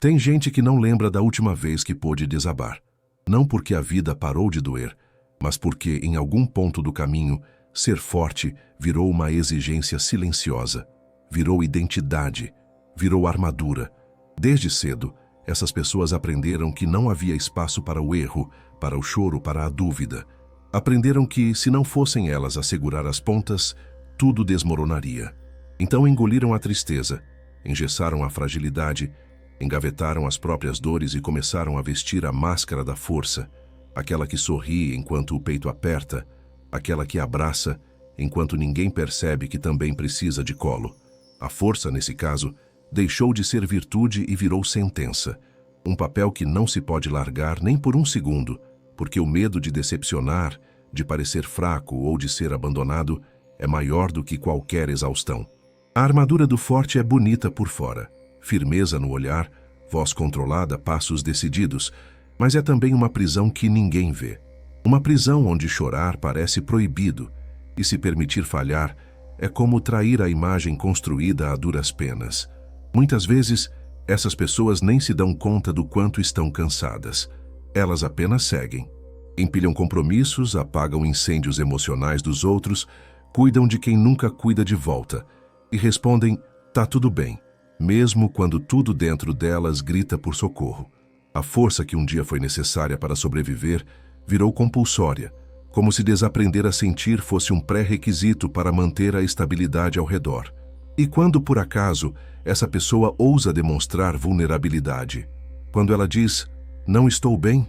Tem gente que não lembra da última vez que pôde desabar. Não porque a vida parou de doer, mas porque, em algum ponto do caminho, ser forte virou uma exigência silenciosa, virou identidade, virou armadura. Desde cedo, essas pessoas aprenderam que não havia espaço para o erro, para o choro, para a dúvida. Aprenderam que, se não fossem elas a segurar as pontas, tudo desmoronaria. Então engoliram a tristeza, engessaram a fragilidade, engavetaram as próprias dores e começaram a vestir a máscara da força, aquela que sorri enquanto o peito aperta, aquela que abraça enquanto ninguém percebe que também precisa de colo. A força, nesse caso, deixou de ser virtude e virou sentença, um papel que não se pode largar nem por um segundo, porque o medo de decepcionar, de parecer fraco ou de ser abandonado é maior do que qualquer exaustão. A armadura do forte é bonita por fora, firmeza no olhar, voz controlada, passos decididos, mas é também uma prisão que ninguém vê. Uma prisão onde chorar parece proibido, e se permitir falhar é como trair a imagem construída a duras penas. Muitas vezes, essas pessoas nem se dão conta do quanto estão cansadas. Elas apenas seguem. Empilham compromissos, apagam incêndios emocionais dos outros, cuidam de quem nunca cuida de volta e respondem, tá tudo bem, mesmo quando tudo dentro delas grita por socorro. A força que um dia foi necessária para sobreviver virou compulsória, como se desaprender a sentir fosse um pré-requisito para manter a estabilidade ao redor. E quando, por acaso, essa pessoa ousa demonstrar vulnerabilidade, quando ela diz, não estou bem,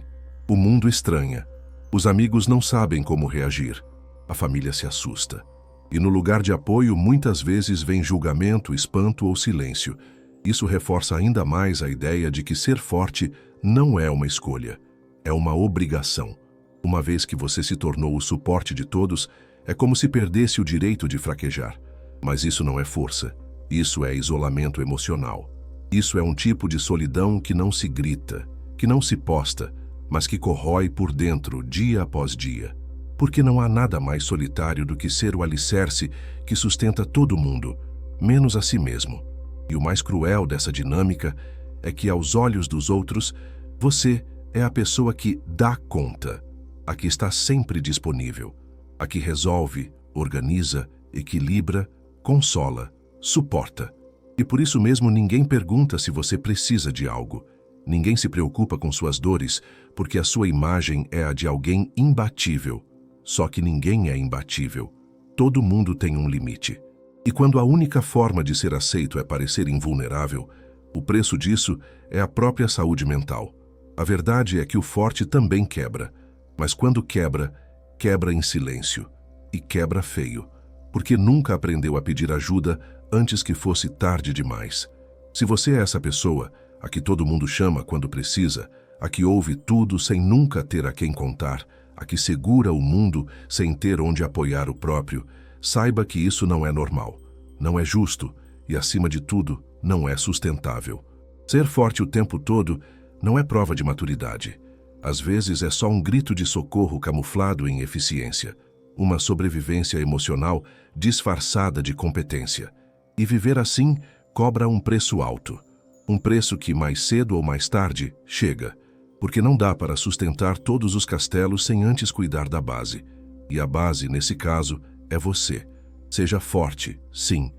o mundo estranha. Os amigos não sabem como reagir. A família se assusta. E no lugar de apoio, muitas vezes vem julgamento, espanto ou silêncio. Isso reforça ainda mais a ideia de que ser forte não é uma escolha, é uma obrigação. Uma vez que você se tornou o suporte de todos, é como se perdesse o direito de fraquejar. Mas isso não é força, isso é isolamento emocional. Isso é um tipo de solidão que não se grita, que não se posta, mas que corrói por dentro, dia após dia. Porque não há nada mais solitário do que ser o alicerce que sustenta todo mundo, menos a si mesmo. E o mais cruel dessa dinâmica é que, aos olhos dos outros, você é a pessoa que dá conta, a que está sempre disponível, a que resolve, organiza, equilibra, consola, suporta. E por isso mesmo ninguém pergunta se você precisa de algo. Ninguém se preocupa com suas dores, porque a sua imagem é a de alguém imbatível. Só que ninguém é imbatível. Todo mundo tem um limite. E quando a única forma de ser aceito é parecer invulnerável, o preço disso é a própria saúde mental. A verdade é que o forte também quebra, mas quando quebra, quebra em silêncio. E quebra feio, porque nunca aprendeu a pedir ajuda antes que fosse tarde demais. Se você é essa pessoa, a que todo mundo chama quando precisa, a que ouve tudo sem nunca ter a quem contar, a que segura o mundo sem ter onde apoiar o próprio, saiba que isso não é normal, não é justo e, acima de tudo, não é sustentável. Ser forte o tempo todo não é prova de maturidade. Às vezes é só um grito de socorro camuflado em eficiência, uma sobrevivência emocional disfarçada de competência. E viver assim cobra um preço alto, um preço que mais cedo ou mais tarde chega, porque não dá para sustentar todos os castelos sem antes cuidar da base. E a base, nesse caso, é você. Seja forte, sim,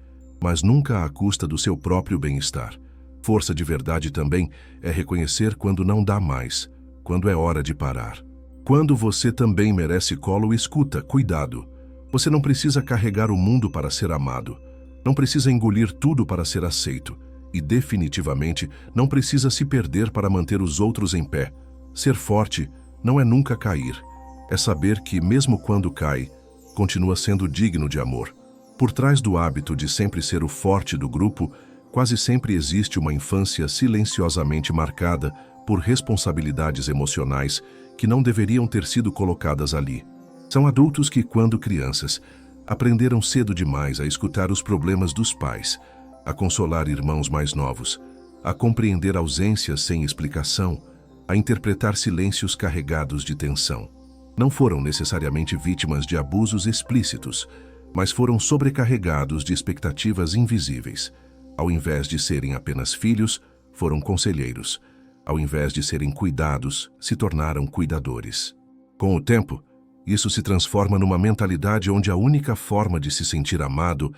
mas nunca à custa do seu próprio bem-estar. Força de verdade também é reconhecer quando não dá mais, quando é hora de parar. Quando você também merece colo, escuta, cuidado. Você não precisa carregar o mundo para ser amado. Não precisa engolir tudo para ser aceito. E definitivamente não precisa se perder para manter os outros em pé. Ser forte não é nunca cair. É saber que, mesmo quando cai, continua sendo digno de amor. Por trás do hábito de sempre ser o forte do grupo, quase sempre existe uma infância silenciosamente marcada por responsabilidades emocionais que não deveriam ter sido colocadas ali. São adultos que, quando crianças, aprenderam cedo demais a escutar os problemas dos pais, a consolar irmãos mais novos, a compreender ausências sem explicação, a interpretar silêncios carregados de tensão. Não foram necessariamente vítimas de abusos explícitos, mas foram sobrecarregados de expectativas invisíveis. Ao invés de serem apenas filhos, foram conselheiros. Ao invés de serem cuidados, se tornaram cuidadores. Com o tempo, isso se transforma numa mentalidade onde a única forma de se sentir amado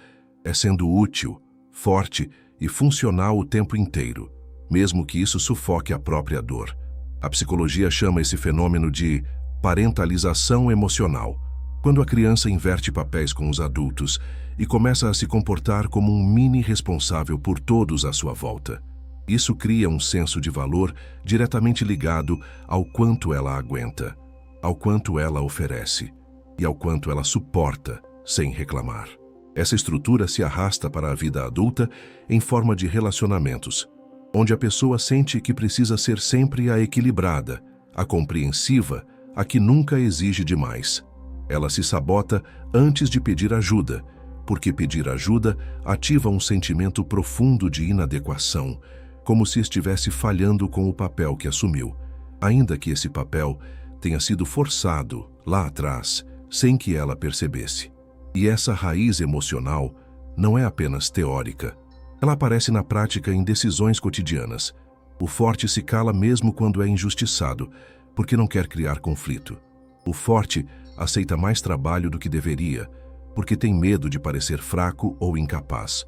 é sendo útil, forte e funcional o tempo inteiro, mesmo que isso sufoque a própria dor. A psicologia chama esse fenômeno de parentalização emocional, quando a criança inverte papéis com os adultos e começa a se comportar como um mini responsável por todos à sua volta. Isso cria um senso de valor diretamente ligado ao quanto ela aguenta, ao quanto ela oferece e ao quanto ela suporta sem reclamar. Essa estrutura se arrasta para a vida adulta em forma de relacionamentos, onde a pessoa sente que precisa ser sempre a equilibrada, a compreensiva, a que nunca exige demais. Ela se sabota antes de pedir ajuda, porque pedir ajuda ativa um sentimento profundo de inadequação, como se estivesse falhando com o papel que assumiu, ainda que esse papel tenha sido forçado lá atrás, sem que ela percebesse. E essa raiz emocional não é apenas teórica. Ela aparece na prática em decisões cotidianas. O forte se cala mesmo quando é injustiçado, porque não quer criar conflito. O forte aceita mais trabalho do que deveria, porque tem medo de parecer fraco ou incapaz.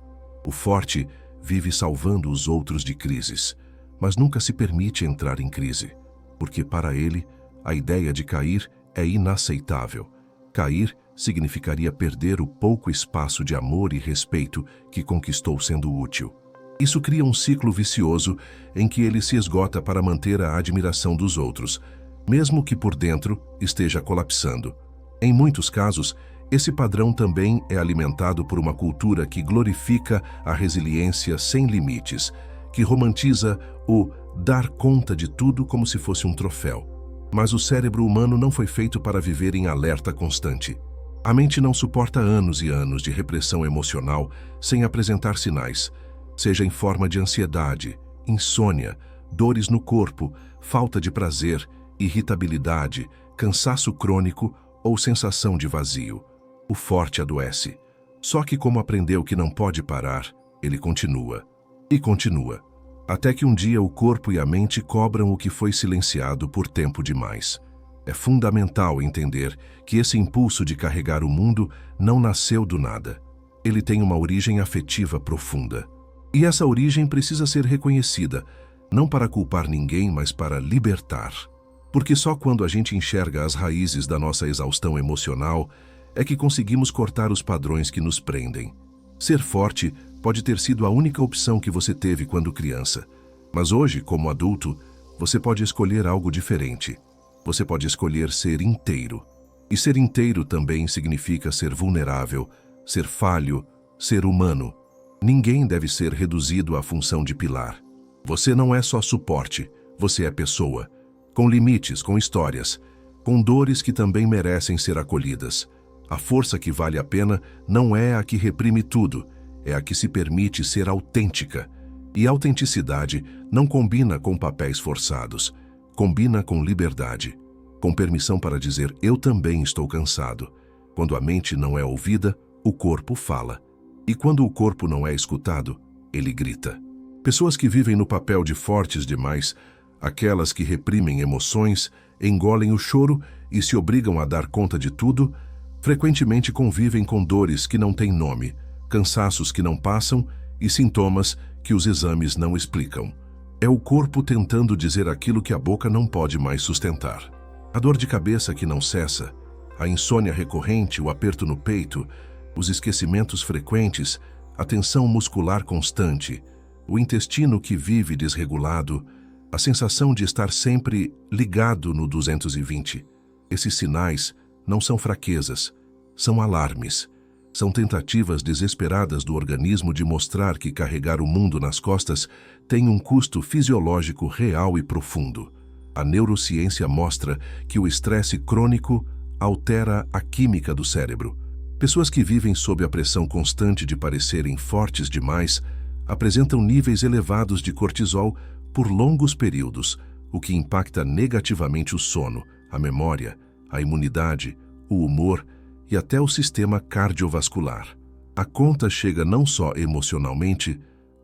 O forte vive salvando os outros de crises, mas nunca se permite entrar em crise, porque para ele, a ideia de cair é inaceitável. Cair significaria perder o pouco espaço de amor e respeito que conquistou sendo útil. Isso cria um ciclo vicioso em que ele se esgota para manter a admiração dos outros, mesmo que por dentro esteja colapsando. Em muitos casos, esse padrão também é alimentado por uma cultura que glorifica a resiliência sem limites, que romantiza o dar conta de tudo como se fosse um troféu. Mas o cérebro humano não foi feito para viver em alerta constante. A mente não suporta anos e anos de repressão emocional sem apresentar sinais, seja em forma de ansiedade, insônia, dores no corpo, falta de prazer, irritabilidade, cansaço crônico ou sensação de vazio. O forte adoece. Só que como aprendeu que não pode parar, ele continua. E continua. Até que um dia o corpo e a mente cobram o que foi silenciado por tempo demais. É fundamental entender que esse impulso de carregar o mundo não nasceu do nada. Ele tem uma origem afetiva profunda. E essa origem precisa ser reconhecida, não para culpar ninguém, mas para libertar. Porque só quando a gente enxerga as raízes da nossa exaustão emocional é que conseguimos cortar os padrões que nos prendem. Ser forte pode ter sido a única opção que você teve quando criança. Mas hoje, como adulto, você pode escolher algo diferente. Você pode escolher ser inteiro. E ser inteiro também significa ser vulnerável, ser falho, ser humano. Ninguém deve ser reduzido à função de pilar. Você não é só suporte, você é pessoa. Com limites, com histórias, com dores que também merecem ser acolhidas. A força que vale a pena não é a que reprime tudo, é a que se permite ser autêntica. E autenticidade não combina com papéis forçados, combina com liberdade, com permissão para dizer eu também estou cansado. Quando a mente não é ouvida, o corpo fala. E quando o corpo não é escutado, ele grita. Pessoas que vivem no papel de fortes demais, aquelas que reprimem emoções, engolem o choro e se obrigam a dar conta de tudo, frequentemente convivem com dores que não têm nome, cansaços que não passam e sintomas que os exames não explicam. É o corpo tentando dizer aquilo que a boca não pode mais sustentar. A dor de cabeça que não cessa, a insônia recorrente, o aperto no peito, os esquecimentos frequentes, a tensão muscular constante, o intestino que vive desregulado, a sensação de estar sempre ligado no 220. Esses sinais não são fraquezas, são alarmes. São tentativas desesperadas do organismo de mostrar que carregar o mundo nas costas tem um custo fisiológico real e profundo. A neurociência mostra que o estresse crônico altera a química do cérebro. Pessoas que vivem sob a pressão constante de parecerem fortes demais apresentam níveis elevados de cortisol por longos períodos, o que impacta negativamente o sono, a memória, a imunidade, o humor e até o sistema cardiovascular. A conta chega não só emocionalmente,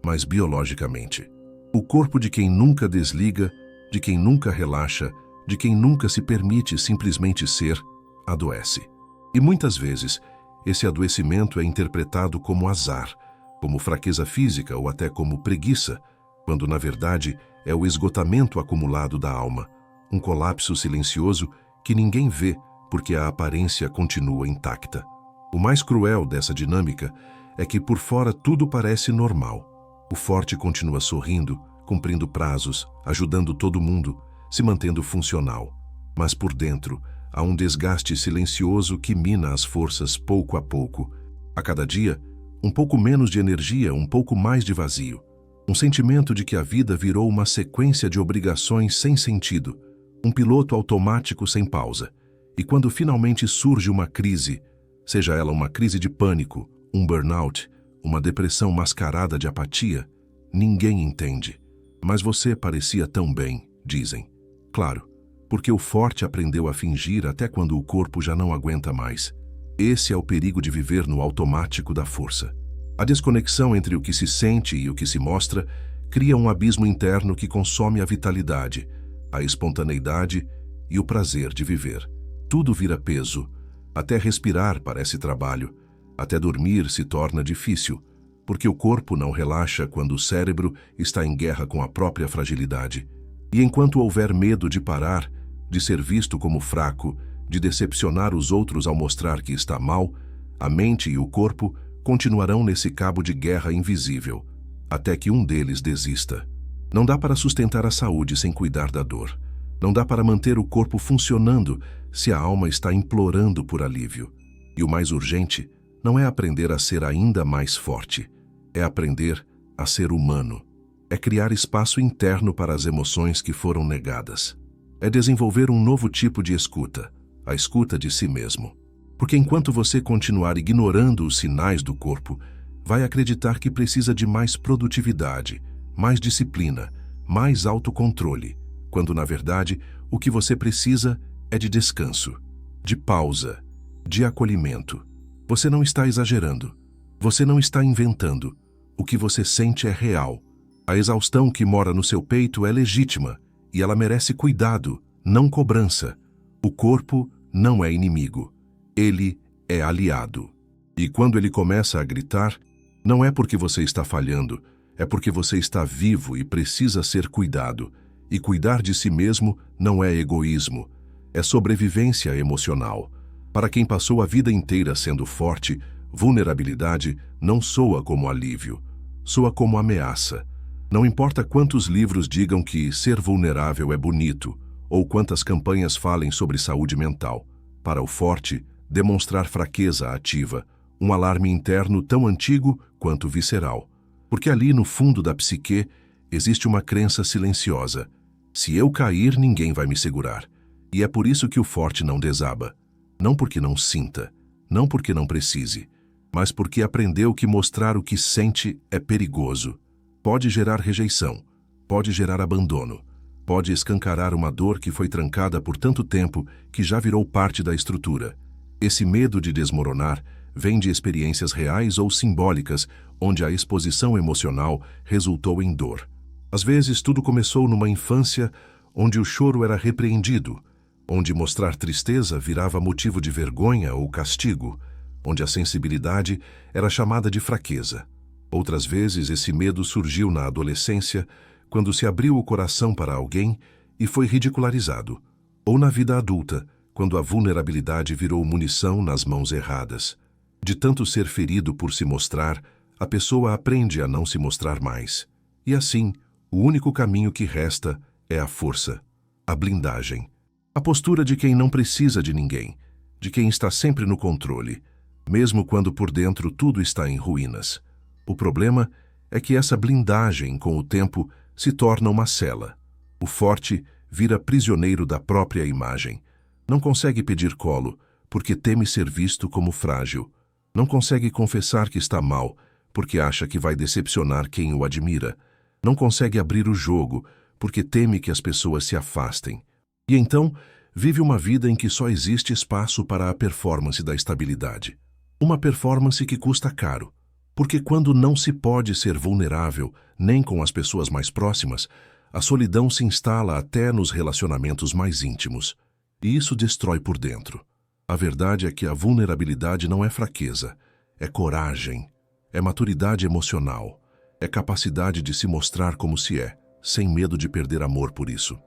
mas biologicamente. O corpo de quem nunca desliga, de quem nunca relaxa, de quem nunca se permite simplesmente ser, adoece. E muitas vezes, esse adoecimento é interpretado como azar, como fraqueza física ou até como preguiça, quando na verdade é o esgotamento acumulado da alma, um colapso silencioso que ninguém vê porque a aparência continua intacta. O mais cruel dessa dinâmica é que por fora tudo parece normal. O forte continua sorrindo, cumprindo prazos, ajudando todo mundo, se mantendo funcional. Mas por dentro há um desgaste silencioso que mina as forças pouco a pouco. A cada dia, um pouco menos de energia, um pouco mais de vazio. Um sentimento de que a vida virou uma sequência de obrigações sem sentido, um piloto automático sem pausa. E quando finalmente surge uma crise, seja ela uma crise de pânico, um burnout, uma depressão mascarada de apatia, ninguém entende. Mas você parecia tão bem, dizem. Claro, porque o forte aprendeu a fingir até quando o corpo já não aguenta mais. Esse é o perigo de viver no automático da força. A desconexão entre o que se sente e o que se mostra cria um abismo interno que consome a vitalidade, a espontaneidade e o prazer de viver. Tudo vira peso. Até respirar parece trabalho. Até dormir se torna difícil, porque o corpo não relaxa quando o cérebro está em guerra com a própria fragilidade. E enquanto houver medo de parar, de ser visto como fraco, de decepcionar os outros ao mostrar que está mal, a mente e o corpo continuarão nesse cabo de guerra invisível, até que um deles desista. Não dá para sustentar a saúde sem cuidar da dor. Não dá para manter o corpo funcionando se a alma está implorando por alívio. E o mais urgente não é aprender a ser ainda mais forte, é aprender a ser humano. É criar espaço interno para as emoções que foram negadas. É desenvolver um novo tipo de escuta, a escuta de si mesmo. Porque enquanto você continuar ignorando os sinais do corpo, vai acreditar que precisa de mais produtividade, mais disciplina, mais autocontrole, quando na verdade o que você precisa é de descanso, de pausa, de acolhimento. Você não está exagerando, você não está inventando. O que você sente é real. A exaustão que mora no seu peito é legítima e ela merece cuidado, não cobrança. O corpo não é inimigo, ele é aliado. E quando ele começa a gritar, não é porque você está falhando, é porque você está vivo e precisa ser cuidado. E cuidar de si mesmo não é egoísmo, é sobrevivência emocional. Para quem passou a vida inteira sendo forte, vulnerabilidade não soa como alívio, soa como ameaça. Não importa quantos livros digam que ser vulnerável é bonito, ou quantas campanhas falem sobre saúde mental. Para o forte, demonstrar fraqueza ativa um alarme interno tão antigo quanto visceral. Porque ali no fundo da psique existe uma crença silenciosa. Se eu cair, ninguém vai me segurar. E é por isso que o forte não desaba. Não porque não sinta, não porque não precise, mas porque aprendeu que mostrar o que sente é perigoso. Pode gerar rejeição, pode gerar abandono, pode escancarar uma dor que foi trancada por tanto tempo que já virou parte da estrutura. Esse medo de desmoronar vem de experiências reais ou simbólicas, onde a exposição emocional resultou em dor. Às vezes, tudo começou numa infância onde o choro era repreendido, onde mostrar tristeza virava motivo de vergonha ou castigo, onde a sensibilidade era chamada de fraqueza. Outras vezes, esse medo surgiu na adolescência, quando se abriu o coração para alguém e foi ridicularizado, ou na vida adulta, quando a vulnerabilidade virou munição nas mãos erradas. De tanto ser ferido por se mostrar, a pessoa aprende a não se mostrar mais. E assim, o único caminho que resta é a força, a blindagem. A postura de quem não precisa de ninguém, de quem está sempre no controle, mesmo quando por dentro tudo está em ruínas. O problema é que essa blindagem, com o tempo, se torna uma cela. O forte vira prisioneiro da própria imagem. Não consegue pedir colo, porque teme ser visto como frágil. Não consegue confessar que está mal, porque acha que vai decepcionar quem o admira. Não consegue abrir o jogo, porque teme que as pessoas se afastem. E então, vive uma vida em que só existe espaço para a performance da estabilidade. Uma performance que custa caro. Porque quando não se pode ser vulnerável, nem com as pessoas mais próximas, a solidão se instala até nos relacionamentos mais íntimos. E isso destrói por dentro. A verdade é que a vulnerabilidade não é fraqueza, é coragem, é maturidade emocional, é capacidade de se mostrar como se é, sem medo de perder amor por isso.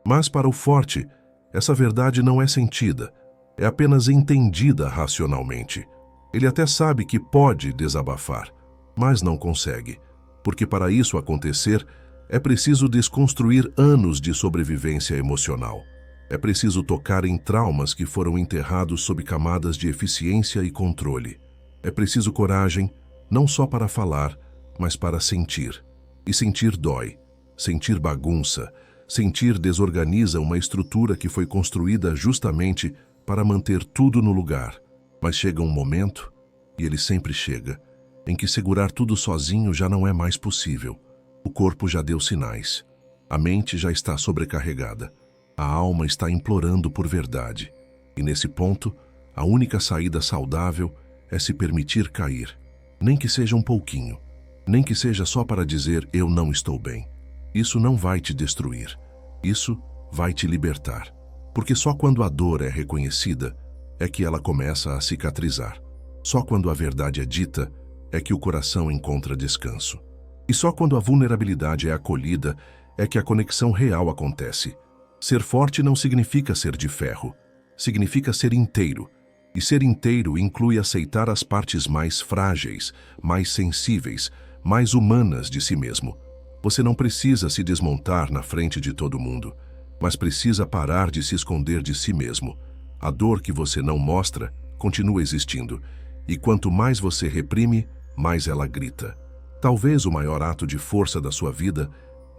Mas para o forte, essa verdade não é sentida, é apenas entendida racionalmente. Ele até sabe que pode desabafar, mas não consegue, porque para isso acontecer, é preciso desconstruir anos de sobrevivência emocional. É preciso tocar em traumas que foram enterrados sob camadas de eficiência e controle. É preciso coragem, não só para falar, mas para sentir. E sentir dói, sentir bagunça, sentir desorganiza uma estrutura que foi construída justamente para manter tudo no lugar. Mas chega um momento, e ele sempre chega, em que segurar tudo sozinho já não é mais possível. O corpo já deu sinais. A mente já está sobrecarregada. A alma está implorando por verdade. E nesse ponto, a única saída saudável é se permitir cair. Nem que seja um pouquinho. Nem que seja só para dizer eu não estou bem. Isso não vai te destruir. Isso vai te libertar. Porque só quando a dor é reconhecida é que ela começa a cicatrizar. Só quando a verdade é dita é que o coração encontra descanso. E só quando a vulnerabilidade é acolhida é que a conexão real acontece. Ser forte não significa ser de ferro. Significa ser inteiro. E ser inteiro inclui aceitar as partes mais frágeis, mais sensíveis, mais humanas de si mesmo. Você não precisa se desmontar na frente de todo mundo, mas precisa parar de se esconder de si mesmo. A dor que você não mostra continua existindo, e quanto mais você reprime, mais ela grita. Talvez o maior ato de força da sua vida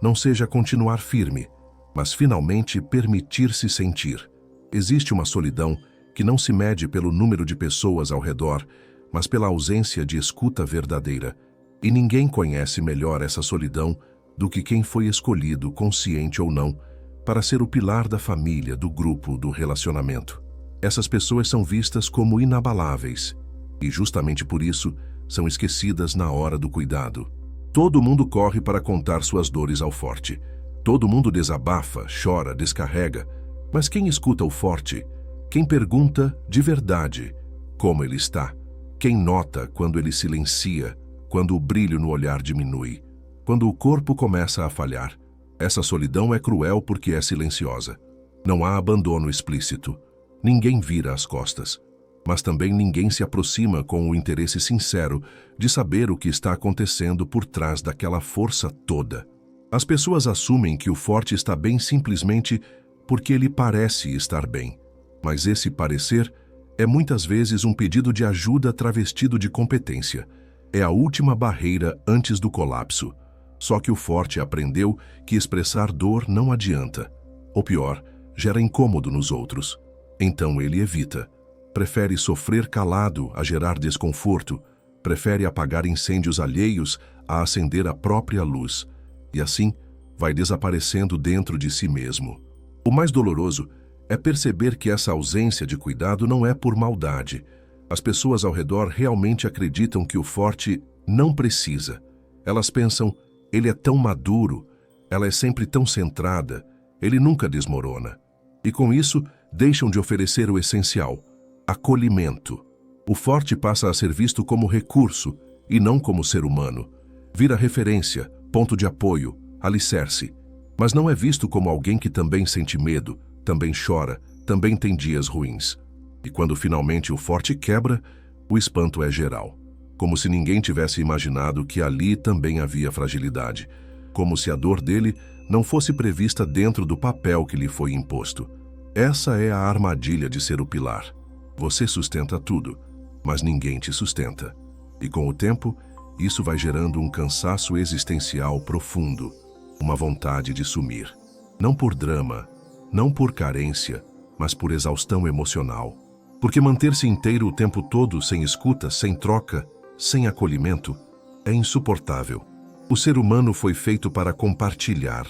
não seja continuar firme, mas finalmente permitir-se sentir. Existe uma solidão que não se mede pelo número de pessoas ao redor, mas pela ausência de escuta verdadeira. E ninguém conhece melhor essa solidão do que quem foi escolhido, consciente ou não, para ser o pilar da família, do grupo, do relacionamento. Essas pessoas são vistas como inabaláveis e, justamente por isso, são esquecidas na hora do cuidado. Todo mundo corre para contar suas dores ao forte. Todo mundo desabafa, chora, descarrega. Mas quem escuta o forte? Quem pergunta de verdade como ele está? Quem nota quando ele silencia, quando o brilho no olhar diminui, quando o corpo começa a falhar? Essa solidão é cruel porque é silenciosa. Não há abandono explícito. Ninguém vira as costas. Mas também ninguém se aproxima com o interesse sincero de saber o que está acontecendo por trás daquela força toda. As pessoas assumem que o forte está bem simplesmente porque ele parece estar bem. Mas esse parecer é muitas vezes um pedido de ajuda travestido de competência. É a última barreira antes do colapso. Só que o forte aprendeu que expressar dor não adianta. Ou pior, gera incômodo nos outros. Então ele evita. Prefere sofrer calado a gerar desconforto. Prefere apagar incêndios alheios a acender a própria luz. E assim, vai desaparecendo dentro de si mesmo. O mais doloroso é perceber que essa ausência de cuidado não é por maldade. As pessoas ao redor realmente acreditam que o forte não precisa. Elas pensam, ele é tão maduro, ela é sempre tão centrada, ele nunca desmorona. E com isso, deixam de oferecer o essencial, acolhimento. O forte passa a ser visto como recurso e não como ser humano. Vira referência, ponto de apoio, alicerce. Mas não é visto como alguém que também sente medo, também chora, também tem dias ruins. E quando finalmente o forte quebra, o espanto é geral. Como se ninguém tivesse imaginado que ali também havia fragilidade. Como se a dor dele não fosse prevista dentro do papel que lhe foi imposto. Essa é a armadilha de ser o pilar. Você sustenta tudo, mas ninguém te sustenta. E com o tempo, isso vai gerando um cansaço existencial profundo, uma vontade de sumir. Não por drama, não por carência, mas por exaustão emocional. Porque manter-se inteiro o tempo todo, sem escuta, sem troca, sem acolhimento, é insuportável. O ser humano foi feito para compartilhar,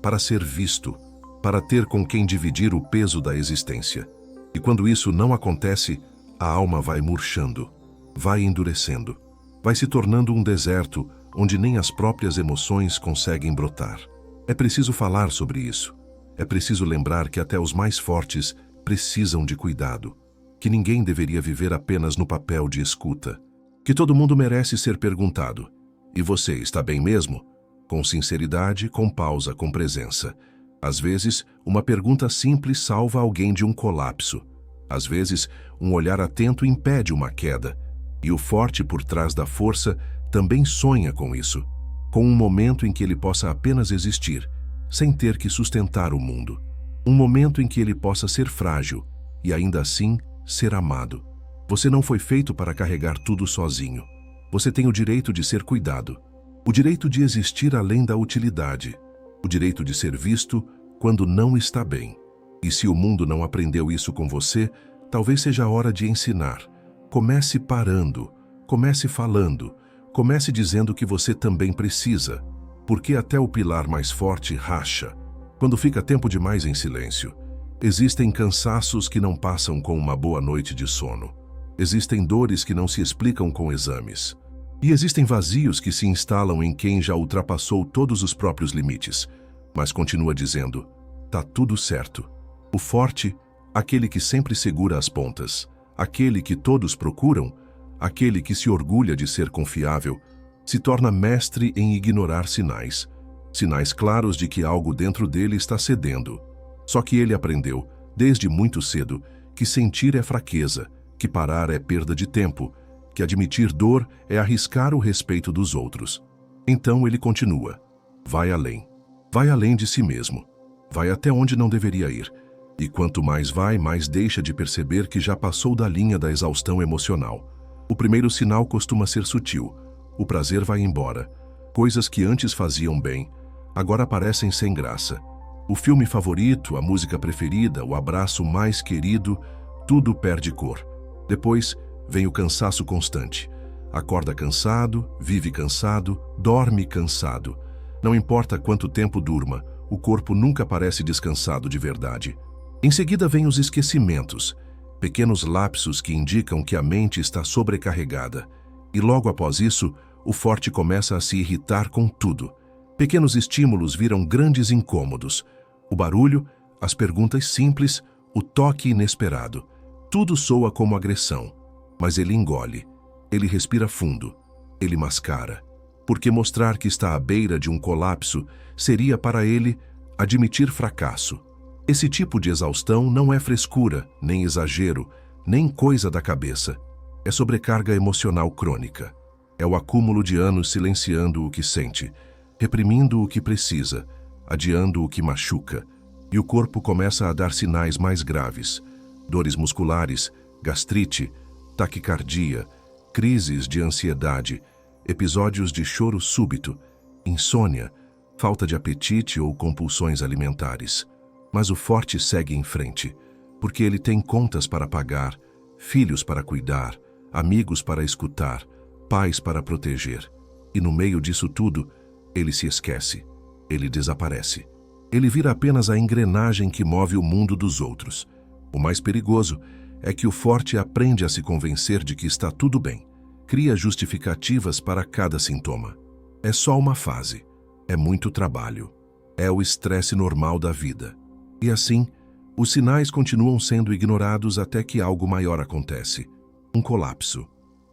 para ser visto, para ter com quem dividir o peso da existência. E quando isso não acontece, a alma vai murchando, vai endurecendo. Vai se tornando um deserto onde nem as próprias emoções conseguem brotar. É preciso falar sobre isso. É preciso lembrar que até os mais fortes precisam de cuidado, que ninguém deveria viver apenas no papel de escuta, que todo mundo merece ser perguntado: e você está bem mesmo? Com sinceridade, com pausa, com presença. Às vezes, uma pergunta simples salva alguém de um colapso. Às vezes, um olhar atento impede uma queda. E o forte por trás da força também sonha com isso, com um momento em que ele possa apenas existir, sem ter que sustentar o mundo. Um momento em que ele possa ser frágil e ainda assim ser amado. Você não foi feito para carregar tudo sozinho. Você tem o direito de ser cuidado, o direito de existir além da utilidade, o direito de ser visto quando não está bem. E se o mundo não aprendeu isso com você, talvez seja a hora de ensinar. Comece parando, comece falando, comece dizendo que você também precisa, porque até o pilar mais forte racha quando fica tempo demais em silêncio. Existem cansaços que não passam com uma boa noite de sono. Existem dores que não se explicam com exames. E existem vazios que se instalam em quem já ultrapassou todos os próprios limites, mas continua dizendo: tá tudo certo. O forte, aquele que sempre segura as pontas, aquele que todos procuram, aquele que se orgulha de ser confiável, se torna mestre em ignorar sinais. Sinais claros de que algo dentro dele está cedendo. Só que ele aprendeu, desde muito cedo, que sentir é fraqueza, que parar é perda de tempo, que admitir dor é arriscar o respeito dos outros. Então ele continua. Vai além de si mesmo. Vai até onde não deveria ir. E quanto mais vai, mais deixa de perceber que já passou da linha da exaustão emocional. O primeiro sinal costuma ser sutil. O prazer vai embora. Coisas que antes faziam bem, agora parecem sem graça. O filme favorito, a música preferida, o abraço mais querido, tudo perde cor. Depois vem o cansaço constante. Acorda cansado, vive cansado, dorme cansado. Não importa quanto tempo durma, o corpo nunca parece descansado de verdade. Em seguida vêm os esquecimentos, pequenos lapsos que indicam que a mente está sobrecarregada. E logo após isso, o forte começa a se irritar com tudo. Pequenos estímulos viram grandes incômodos. O barulho, as perguntas simples, o toque inesperado. Tudo soa como agressão, mas ele engole. Ele respira fundo. Ele mascara. Porque mostrar que está à beira de um colapso seria para ele admitir fracasso. Esse tipo de exaustão não é frescura, nem exagero, nem coisa da cabeça. É sobrecarga emocional crônica. É o acúmulo de anos silenciando o que sente, reprimindo o que precisa, adiando o que machuca. E o corpo começa a dar sinais mais graves. Dores musculares, gastrite, taquicardia, crises de ansiedade, episódios de choro súbito, insônia, falta de apetite ou compulsões alimentares. Mas o forte segue em frente, porque ele tem contas para pagar, filhos para cuidar, amigos para escutar, pais para proteger. E no meio disso tudo, ele se esquece, ele desaparece. Ele vira apenas a engrenagem que move o mundo dos outros. O mais perigoso é que o forte aprende a se convencer de que está tudo bem. Cria justificativas para cada sintoma. É só uma fase. É muito trabalho. É o estresse normal da vida. E assim, os sinais continuam sendo ignorados até que algo maior acontece. Um colapso.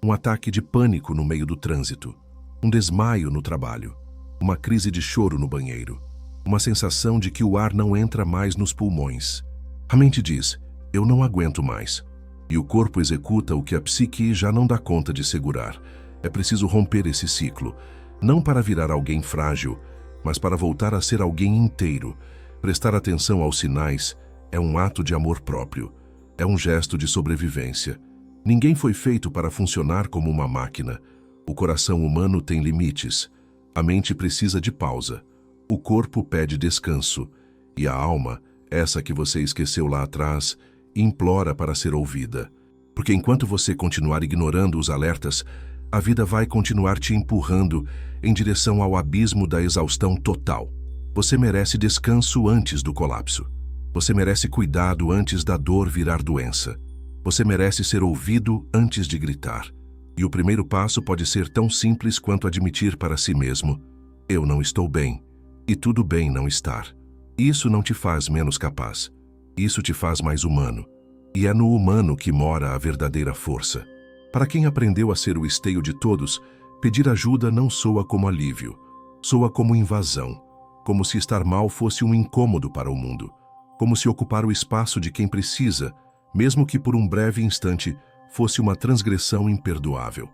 Um ataque de pânico no meio do trânsito. Um desmaio no trabalho. Uma crise de choro no banheiro. Uma sensação de que o ar não entra mais nos pulmões. A mente diz: eu não aguento mais. E o corpo executa o que a psique já não dá conta de segurar. É preciso romper esse ciclo, não para virar alguém frágil, mas para voltar a ser alguém inteiro. Prestar atenção aos sinais é um ato de amor próprio. É um gesto de sobrevivência. Ninguém foi feito para funcionar como uma máquina. O coração humano tem limites. A mente precisa de pausa. O corpo pede descanso. E a alma, essa que você esqueceu lá atrás, implora para ser ouvida. Porque enquanto você continuar ignorando os alertas, a vida vai continuar te empurrando em direção ao abismo da exaustão total. Você merece descanso antes do colapso. Você merece cuidado antes da dor virar doença. Você merece ser ouvido antes de gritar. E o primeiro passo pode ser tão simples quanto admitir para si mesmo: eu não estou bem, e tudo bem não estar. Isso não te faz menos capaz. Isso te faz mais humano. E é no humano que mora a verdadeira força. Para quem aprendeu a ser o esteio de todos, pedir ajuda não soa como alívio. Soa como invasão. Como se estar mal fosse um incômodo para o mundo. Como se ocupar o espaço de quem precisa, mesmo que por um breve instante, fosse uma transgressão imperdoável.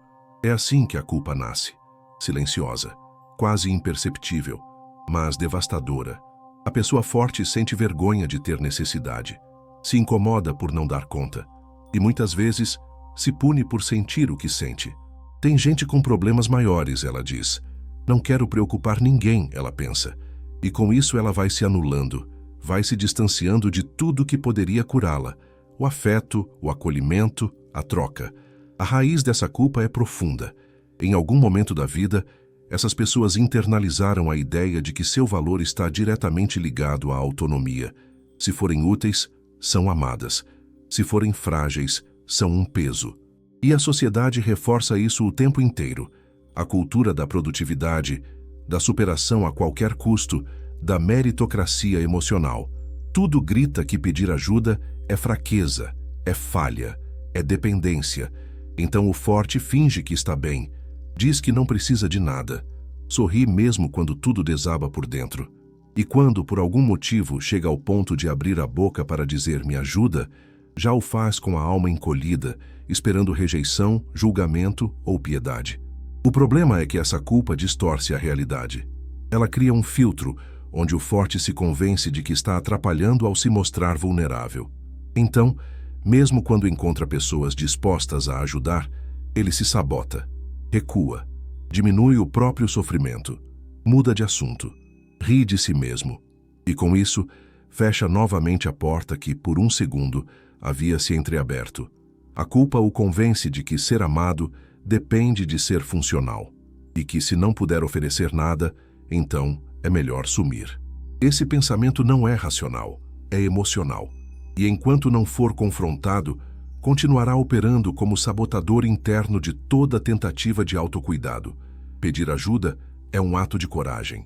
É assim que a culpa nasce. Silenciosa, quase imperceptível, mas devastadora. A pessoa forte sente vergonha de ter necessidade. Se incomoda por não dar conta. E muitas vezes se pune por sentir o que sente. Tem gente com problemas maiores, ela diz. Não quero preocupar ninguém, ela pensa. E com isso ela vai se anulando, vai se distanciando de tudo que poderia curá-la. O afeto, o acolhimento, a troca. A raiz dessa culpa é profunda. Em algum momento da vida, essas pessoas internalizaram a ideia de que seu valor está diretamente ligado à autonomia. Se forem úteis, são amadas. Se forem frágeis, são um peso. E a sociedade reforça isso o tempo inteiro. A cultura da produtividade, da superação a qualquer custo, da meritocracia emocional. Tudo grita que pedir ajuda é fraqueza, é falha, é dependência. Então o forte finge que está bem, diz que não precisa de nada, sorri mesmo quando tudo desaba por dentro. E quando, por algum motivo, chega ao ponto de abrir a boca para dizer "me ajuda", já o faz com a alma encolhida, esperando rejeição, julgamento ou piedade. O problema é que essa culpa distorce a realidade. Ela cria um filtro, onde o forte se convence de que está atrapalhando ao se mostrar vulnerável. Então, mesmo quando encontra pessoas dispostas a ajudar, ele se sabota, recua, diminui o próprio sofrimento, muda de assunto, ri de si mesmo. E com isso, fecha novamente a porta que, por um segundo, havia se entreaberto. A culpa o convence de que ser amado depende de ser funcional, e que se não puder oferecer nada, então é melhor sumir. Esse pensamento não é racional, é emocional, e enquanto não for confrontado, continuará operando como sabotador interno de toda tentativa de autocuidado. Pedir ajuda é um ato de coragem.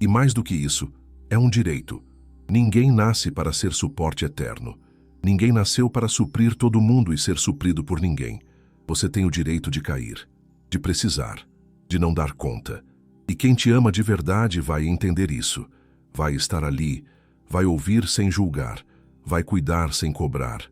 E mais do que isso, é um direito. Ninguém nasce para ser suporte eterno. Ninguém nasceu para suprir todo mundo e ser suprido por ninguém. Você tem o direito de cair, de precisar, de não dar conta. E quem te ama de verdade vai entender isso. Vai estar ali, vai ouvir sem julgar, vai cuidar sem cobrar.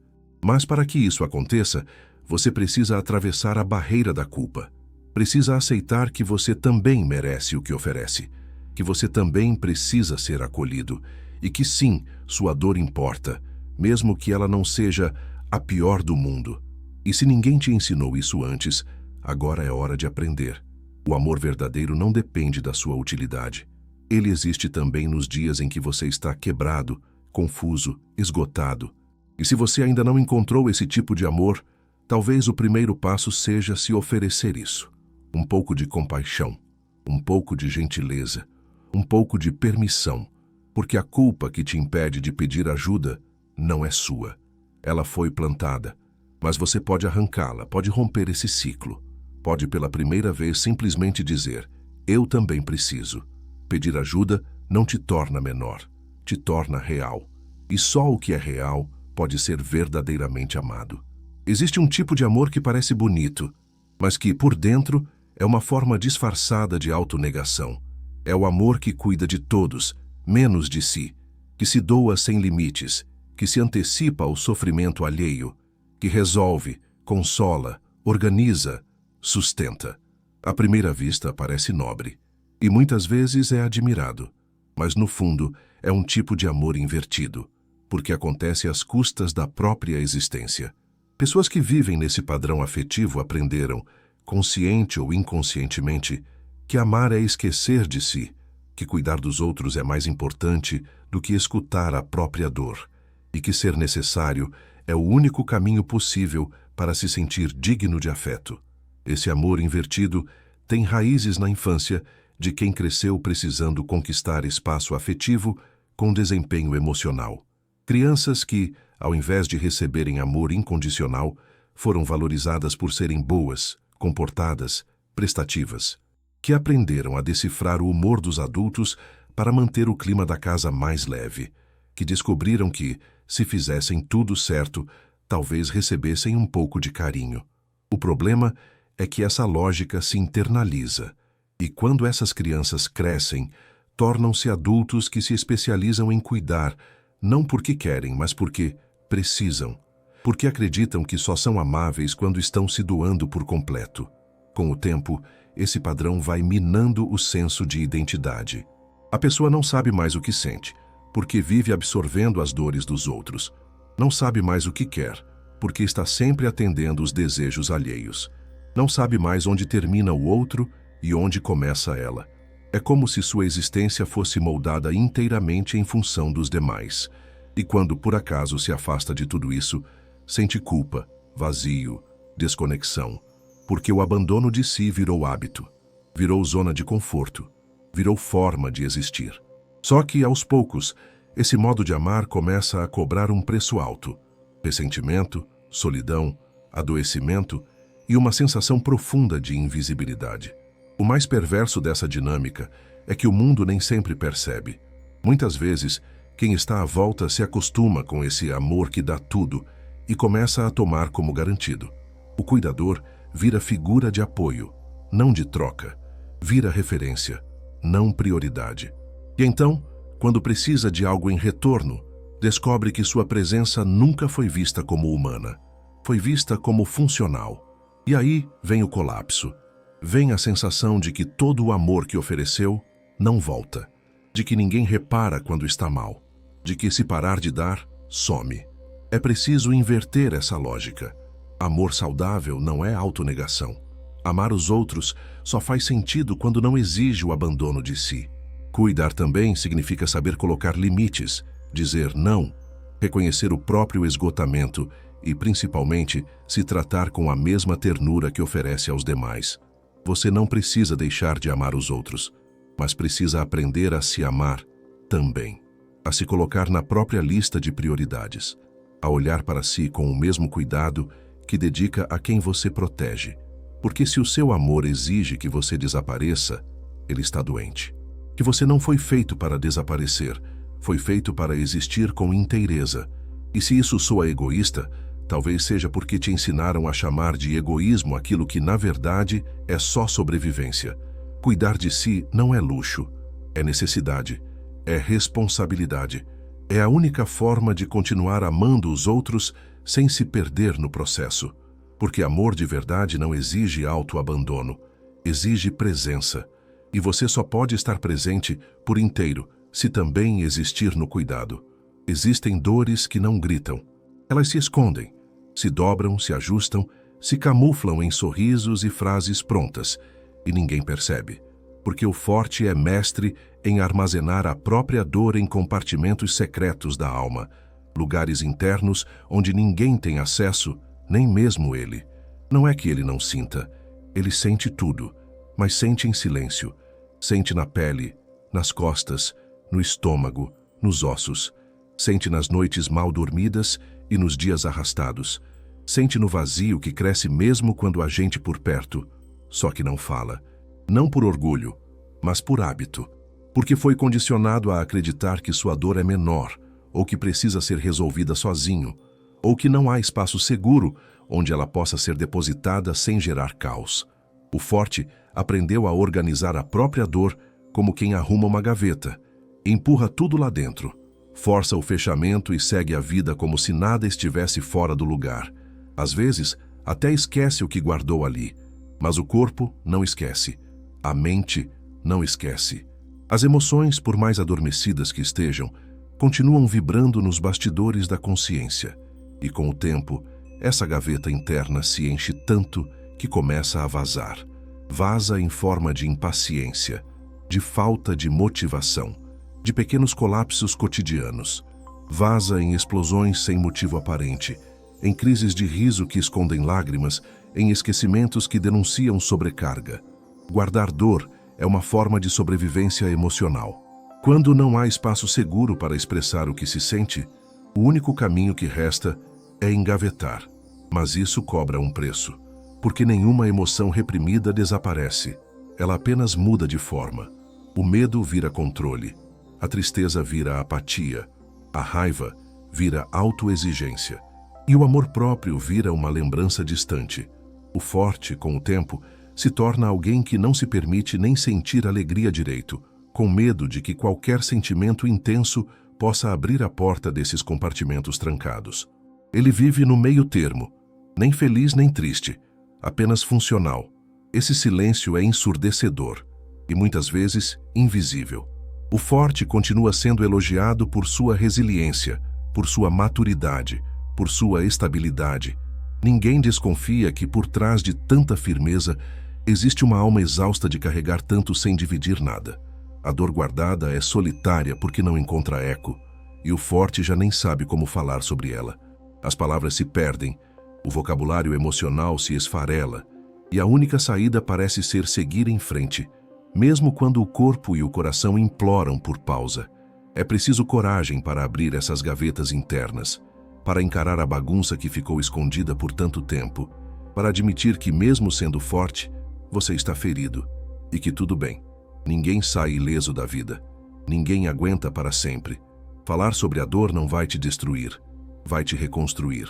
Mas para que isso aconteça, você precisa atravessar a barreira da culpa. Precisa aceitar que você também merece o que oferece, que você também precisa ser acolhido e que sim, sua dor importa, mesmo que ela não seja a pior do mundo. E se ninguém te ensinou isso antes, agora é hora de aprender. O amor verdadeiro não depende da sua utilidade. Ele existe também nos dias em que você está quebrado, confuso, esgotado. E se você ainda não encontrou esse tipo de amor, talvez o primeiro passo seja se oferecer isso. Um pouco de compaixão, um pouco de gentileza, um pouco de permissão, porque a culpa que te impede de pedir ajuda não é sua. Ela foi plantada, mas você pode arrancá-la, pode romper esse ciclo. Pode pela primeira vez simplesmente dizer: eu também preciso. Pedir ajuda não te torna menor, te torna real. E só o que é real pode ser verdadeiramente amado. Existe um tipo de amor que parece bonito, mas que, por dentro, é uma forma disfarçada de autonegação. É o amor que cuida de todos, menos de si, que se doa sem limites, que se antecipa ao sofrimento alheio, que resolve, consola, organiza, sustenta. À primeira vista parece nobre, e muitas vezes é admirado, mas no fundo é um tipo de amor invertido, porque acontece às custas da própria existência. Pessoas que vivem nesse padrão afetivo aprenderam, consciente ou inconscientemente, que amar é esquecer de si, que cuidar dos outros é mais importante do que escutar a própria dor, e que ser necessário é o único caminho possível para se sentir digno de afeto. Esse amor invertido tem raízes na infância de quem cresceu precisando conquistar espaço afetivo com desempenho emocional. Crianças que, ao invés de receberem amor incondicional, foram valorizadas por serem boas, comportadas, prestativas, que aprenderam a decifrar o humor dos adultos para manter o clima da casa mais leve, que descobriram que, se fizessem tudo certo, talvez recebessem um pouco de carinho. O problema é que essa lógica se internaliza, e quando essas crianças crescem, tornam-se adultos que se especializam em cuidar, não porque querem, mas porque precisam, porque acreditam que só são amáveis quando estão se doando por completo. Com o tempo, esse padrão vai minando o senso de identidade. A pessoa não sabe mais o que sente, porque vive absorvendo as dores dos outros. Não sabe mais o que quer, porque está sempre atendendo os desejos alheios. Não sabe mais onde termina o outro e onde começa ela. É como se sua existência fosse moldada inteiramente em função dos demais. E quando por acaso se afasta de tudo isso, sente culpa, vazio, desconexão, porque o abandono de si virou hábito, virou zona de conforto, virou forma de existir. Só que, aos poucos, esse modo de amar começa a cobrar um preço alto: ressentimento, solidão, adoecimento e uma sensação profunda de invisibilidade. O mais perverso dessa dinâmica é que o mundo nem sempre percebe. Muitas vezes, quem está à volta se acostuma com esse amor que dá tudo e começa a tomar como garantido. O cuidador vira figura de apoio, não de troca. Vira referência, não prioridade. E então, quando precisa de algo em retorno, descobre que sua presença nunca foi vista como humana. Foi vista como funcional. E aí vem o colapso. Vem a sensação de que todo o amor que ofereceu não volta. De que ninguém repara quando está mal. De que se parar de dar, some. É preciso inverter essa lógica. Amor saudável não é autonegação. Amar os outros só faz sentido quando não exige o abandono de si. Cuidar também significa saber colocar limites, dizer não, reconhecer o próprio esgotamento e, principalmente, se tratar com a mesma ternura que oferece aos demais. Você não precisa deixar de amar os outros, mas precisa aprender a se amar também, a se colocar na própria lista de prioridades, a olhar para si com o mesmo cuidado que dedica a quem você protege. Porque se o seu amor exige que você desapareça, ele está doente. Que você não foi feito para desaparecer, foi feito para existir com inteireza. E se isso soa egoísta, talvez seja porque te ensinaram a chamar de egoísmo aquilo que, na verdade, é só sobrevivência. Cuidar de si não é luxo, é necessidade, é responsabilidade. É a única forma de continuar amando os outros sem se perder no processo. Porque amor de verdade não exige autoabandono, exige presença. E você só pode estar presente por inteiro se também existir no cuidado. Existem dores que não gritam. Elas se escondem, se dobram, se ajustam, se camuflam em sorrisos e frases prontas, e ninguém percebe. Porque o forte é mestre em armazenar a própria dor em compartimentos secretos da alma, lugares internos onde ninguém tem acesso, nem mesmo ele. Não é que ele não sinta, ele sente tudo, mas sente em silêncio. Sente na pele, nas costas, no estômago, nos ossos. Sente nas noites mal dormidas e nos dias arrastados. Sente no vazio que cresce mesmo quando há gente por perto, só que não fala. Não por orgulho, mas por hábito. Porque foi condicionado a acreditar que sua dor é menor, ou que precisa ser resolvida sozinho, ou que não há espaço seguro onde ela possa ser depositada sem gerar caos. O forte aprendeu a organizar a própria dor como quem arruma uma gaveta, empurra tudo lá dentro, força o fechamento e segue a vida como se nada estivesse fora do lugar. Às vezes, até esquece o que guardou ali, mas o corpo não esquece, a mente não esquece. As emoções, por mais adormecidas que estejam, continuam vibrando nos bastidores da consciência. E com o tempo, essa gaveta interna se enche tanto que começa a vazar. Vaza em forma de impaciência, de falta de motivação, de pequenos colapsos cotidianos. Vaza em explosões sem motivo aparente, em crises de riso que escondem lágrimas, em esquecimentos que denunciam sobrecarga. Guardar dor é uma forma de sobrevivência emocional. Quando não há espaço seguro para expressar o que se sente, o único caminho que resta é engavetar. Mas isso cobra um preço. porque nenhuma emoção reprimida desaparece. Ela apenas muda de forma. O medo vira controle, a tristeza vira apatia, a raiva vira autoexigência e o amor próprio vira uma lembrança distante. O forte, com o tempo, se torna alguém que não se permite nem sentir alegria direito, com medo de que qualquer sentimento intenso possa abrir a porta desses compartimentos trancados. Ele vive no meio termo, nem feliz nem triste, apenas funcional. Esse silêncio é ensurdecedor e muitas vezes invisível. O forte continua sendo elogiado por sua resiliência, por sua maturidade, por sua estabilidade. Ninguém desconfia que por trás de tanta firmeza existe uma alma exausta de carregar tanto sem dividir nada. A dor guardada é solitária porque não encontra eco, e o forte já nem sabe como falar sobre ela. As palavras se perdem, o vocabulário emocional se esfarela, e a única saída parece ser seguir em frente, mesmo quando o corpo e o coração imploram por pausa. É preciso coragem para abrir essas gavetas internas, para encarar a bagunça que ficou escondida por tanto tempo, para admitir que, mesmo sendo forte, você está ferido e que tudo bem. Ninguém sai ileso da vida. Ninguém aguenta para sempre. Falar sobre a dor não vai te destruir, vai te reconstruir.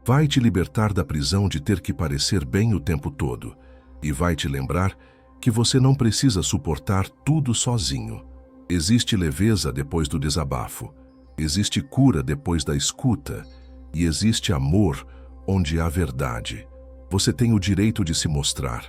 Vai te libertar da prisão de ter que parecer bem o tempo todo e vai te lembrar que você não precisa suportar tudo sozinho. Existe leveza depois do desabafo, existe cura depois da escuta e existe amor onde há verdade. Você tem o direito de se mostrar,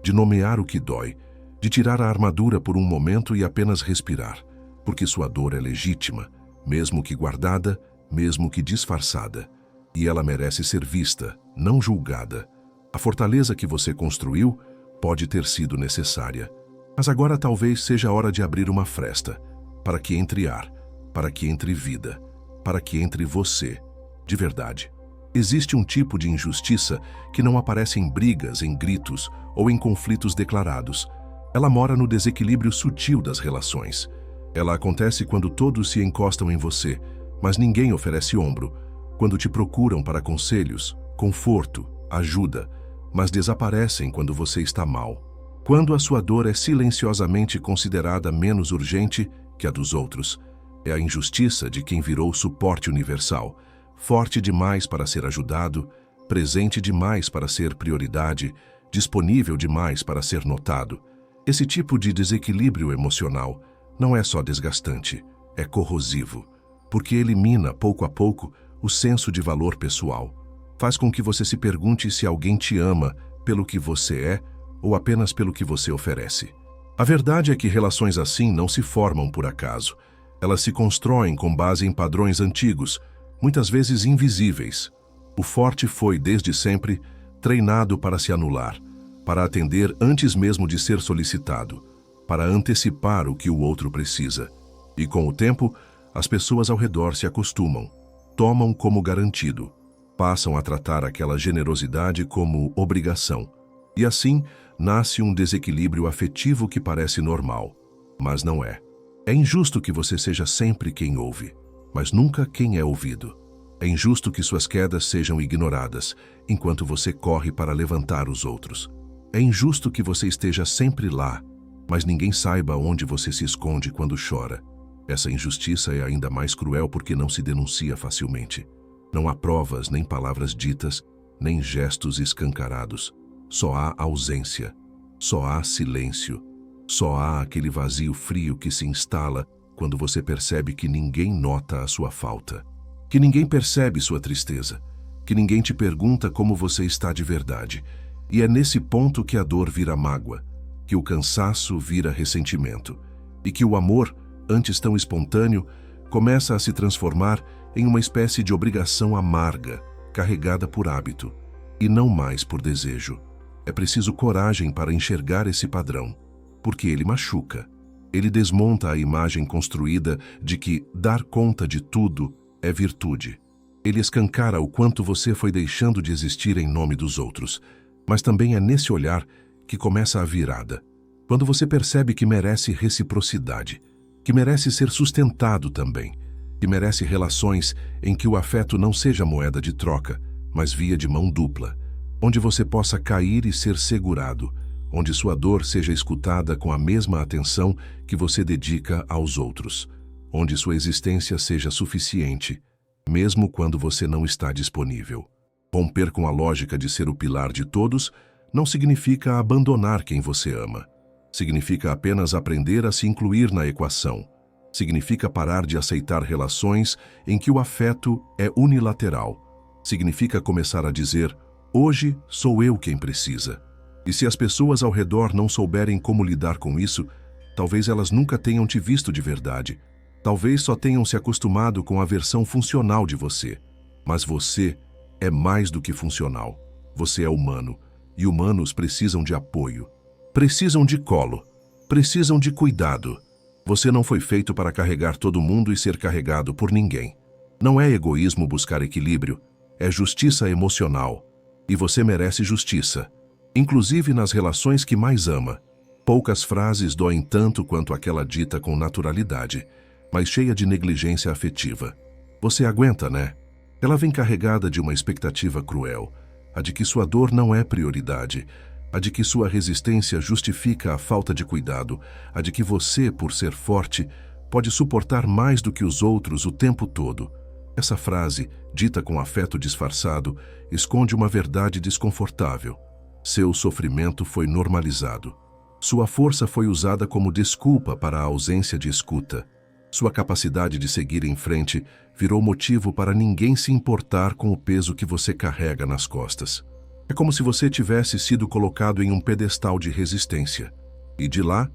de nomear o que dói, de tirar a armadura por um momento e apenas respirar, porque sua dor é legítima, mesmo que guardada, mesmo que disfarçada. E ela merece ser vista, não julgada. A fortaleza que você construiu pode ter sido necessária, mas agora talvez seja a hora de abrir uma fresta, para que entre ar, para que entre vida, para que entre você, de verdade. Existe um tipo de injustiça que não aparece em brigas, em gritos ou em conflitos declarados. Ela mora no desequilíbrio sutil das relações. Ela acontece quando todos se encostam em você, mas ninguém oferece ombro, quando te procuram para conselhos, conforto, ajuda, mas desaparecem quando você está mal. Quando a sua dor é silenciosamente considerada menos urgente que a dos outros, é a injustiça de quem virou suporte universal, forte demais para ser ajudado, presente demais para ser prioridade, disponível demais para ser notado. Esse tipo de desequilíbrio emocional não é só desgastante, é corrosivo, porque elimina, pouco a pouco, o senso de valor pessoal. Faz com que você se pergunte se alguém te ama pelo que você é ou apenas pelo que você oferece. A verdade é que relações assim não se formam por acaso. Elas se constroem com base em padrões antigos, muitas vezes invisíveis. O forte foi, desde sempre, treinado para se anular, para atender antes mesmo de ser solicitado, para antecipar o que o outro precisa. E com o tempo, as pessoas ao redor se acostumam, tomam como garantido, passam a tratar aquela generosidade como obrigação. E assim, nasce um desequilíbrio afetivo que parece normal, mas não é. É injusto que você seja sempre quem ouve, mas nunca quem é ouvido. É injusto que suas quedas sejam ignoradas, enquanto você corre para levantar os outros. É injusto que você esteja sempre lá, mas ninguém saiba onde você se esconde quando chora. Essa injustiça é ainda mais cruel porque não se denuncia facilmente. Não há provas, nem palavras ditas, nem gestos escancarados. Só há ausência, só há silêncio, só há aquele vazio frio que se instala quando você percebe que ninguém nota a sua falta, que ninguém percebe sua tristeza, que ninguém te pergunta como você está de verdade. E é nesse ponto que a dor vira mágoa, que o cansaço vira ressentimento, e que o amor, antes tão espontâneo, começa a se transformar em uma espécie de obrigação amarga, carregada por hábito, e não mais por desejo. É preciso coragem para enxergar esse padrão, porque ele machuca. Ele desmonta a imagem construída de que dar conta de tudo é virtude. Ele escancara o quanto você foi deixando de existir em nome dos outros. Mas também é nesse olhar que começa a virada. Quando você percebe que merece reciprocidade, que merece ser sustentado também, que merece relações em que o afeto não seja moeda de troca, mas via de mão dupla. onde você possa cair e ser segurado, onde sua dor seja escutada com a mesma atenção que você dedica aos outros, onde sua existência seja suficiente, mesmo quando você não está disponível. Romper com a lógica de ser o pilar de todos não significa abandonar quem você ama. Significa apenas aprender a se incluir na equação. Significa parar de aceitar relações em que o afeto é unilateral. Significa começar a dizer: hoje sou eu quem precisa. E se as pessoas ao redor não souberem como lidar com isso, talvez elas nunca tenham te visto de verdade. Talvez só tenham se acostumado com a versão funcional de você. Mas você é mais do que funcional. Você é humano. E humanos precisam de apoio. Precisam de colo. Precisam de cuidado. Você não foi feito para carregar todo mundo e ser carregado por ninguém. Não é egoísmo buscar equilíbrio. É justiça emocional. E você merece justiça. Inclusive nas relações que mais ama. Poucas frases doem tanto quanto aquela dita com naturalidade, mas cheia de negligência afetiva. Você aguenta, né? Ela vem carregada de uma expectativa cruel, a de que sua dor não é prioridade, a de que sua resistência justifica a falta de cuidado, a de que você, por ser forte, pode suportar mais do que os outros o tempo todo. Essa frase, dita com afeto disfarçado, esconde uma verdade desconfortável. Seu sofrimento foi normalizado. Sua força foi usada como desculpa para a ausência de escuta. Sua capacidade de seguir em frente virou motivo para ninguém se importar com o peso que você carrega nas costas. É como se você tivesse sido colocado em um pedestal de resistência. E de lá,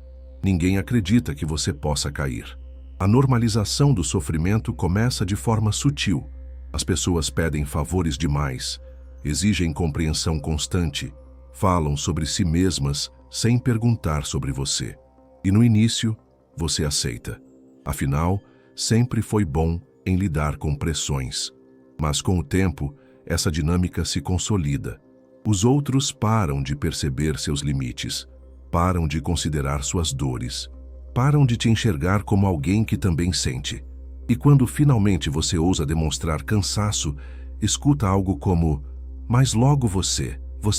ninguém acredita que você possa cair. A normalização do sofrimento começa de forma sutil. As pessoas pedem favores demais, exigem compreensão constante, falam sobre si mesmas sem perguntar sobre você. E no início, você aceita. Afinal, sempre foi bom em lidar com pressões. Mas com o tempo, essa dinâmica se consolida. Os outros param de perceber seus limites, param de considerar suas dores, param de te enxergar como alguém que também sente. E quando finalmente você ousa demonstrar cansaço, escuta algo como: mas logo você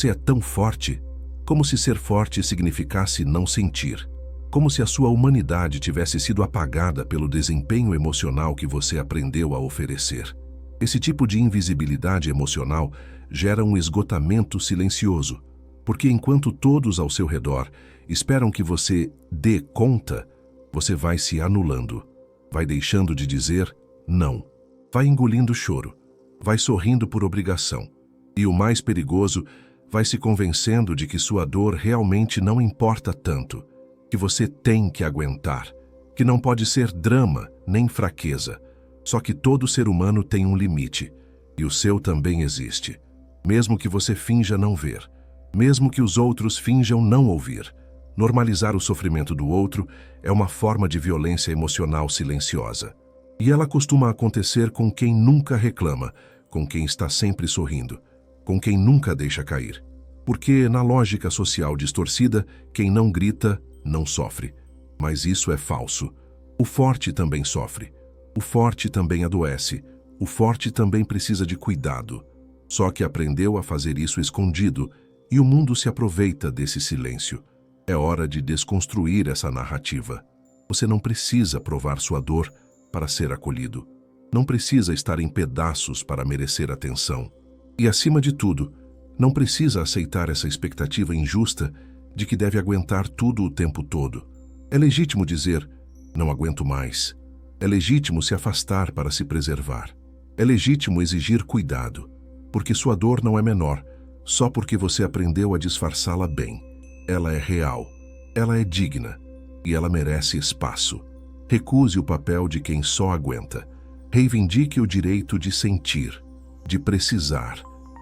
é tão forte. Como se ser forte significasse não sentir. Como se a sua humanidade tivesse sido apagada pelo desempenho emocional que você aprendeu a oferecer. Esse tipo de invisibilidade emocional gera um esgotamento silencioso, porque enquanto todos ao seu redor esperam que você dê conta, você vai se anulando, vai deixando de dizer não, vai engolindo o choro, vai sorrindo por obrigação. E o mais perigoso, vai se convencendo de que sua dor realmente não importa tanto, que você tem que aguentar, que não pode ser drama nem fraqueza. Só que todo ser humano tem um limite, e o seu também existe. Mesmo que você finja não ver, mesmo que os outros finjam não ouvir, normalizar o sofrimento do outro é uma forma de violência emocional silenciosa. E ela costuma acontecer com quem nunca reclama, com quem está sempre sorrindo, com quem nunca deixa cair. Porque, na lógica social distorcida, quem não grita, não sofre. Mas isso é falso. O forte também sofre. O forte também adoece. O forte também precisa de cuidado. Só que aprendeu a fazer isso escondido, e o mundo se aproveita desse silêncio. É hora de desconstruir essa narrativa. Você não precisa provar sua dor para ser acolhido. Não precisa estar em pedaços para merecer atenção. E, acima de tudo, não precisa aceitar essa expectativa injusta de que deve aguentar tudo o tempo todo. É legítimo dizer: não aguento mais. É legítimo se afastar para se preservar. É legítimo exigir cuidado, porque sua dor não é menor, só porque você aprendeu a disfarçá-la bem. Ela é real, ela é digna, e ela merece espaço. Recuse o papel de quem só aguenta. Reivindique o direito de sentir, de precisar,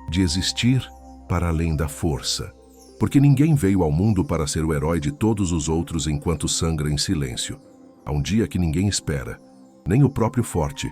de existir para além da força. Porque ninguém veio ao mundo para ser o herói de todos os outros enquanto sangra em silêncio. Há um dia que ninguém espera, nem o próprio forte.